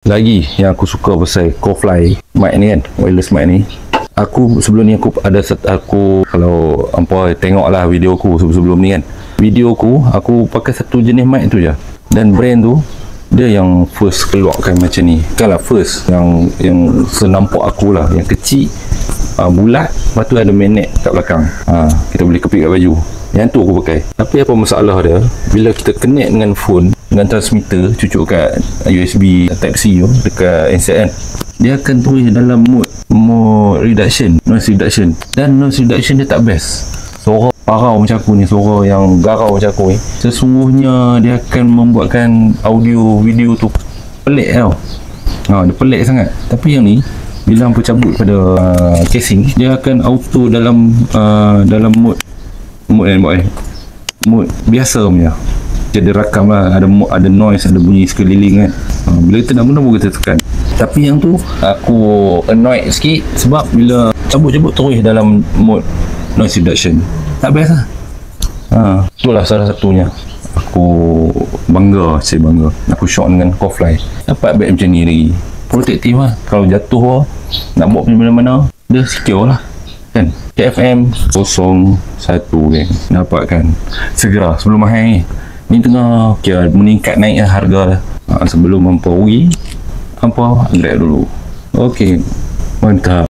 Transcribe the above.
Lagi yang aku suka pasal Cofly mic ni kan, wireless mic ni, aku sebelum ni aku kalau hampa tengok lah video aku sebelum ni kan, video aku pakai satu jenis mic tu je, dan brand tu dia yang first keluarkan macam ni kan lah, first yang senampak aku lah, yang kecil, bulat, lepas tu ada magnet kat belakang, kita boleh kepit kat baju. Yang tu aku pakai. Tapi apa masalah dia, bila kita connect dengan phone, dengan transmitter, cucuk kat USB Type-C tu dekat handset kan, dia akan tulis dalam mode reduction, noise reduction, dan noise reduction dia tak best. Suara parau macam aku ni, suara yang garau macam aku ni, sesungguhnya dia akan membuatkan audio video tu pelik tau. Dia pelik sangat. Tapi yang ni, bila hampa cabut pada casing, dia akan auto dalam mode biasa punya. Jadi rakam lah, ada noise, ada bunyi sekeliling kan. Bila kita nak guna pun kita tekan. Tapi yang tu aku annoyed sikit, sebab bila cabut-cabut terus dalam mode noise reduction, tak best lah. Itulah salah satunya aku bangga, aku shock dengan Cofly. Dapat bag macam ni lagi, protektif lah. Kalau jatuh lah, nak bawa pergi mana-mana, dia secure lah kan. KFM 01 kan, dapatkan segera sebelum mahal ni tengah kira meningkat naik harga lah. Sebelum hampa rugi, hampa grab dulu. Okey, mantap.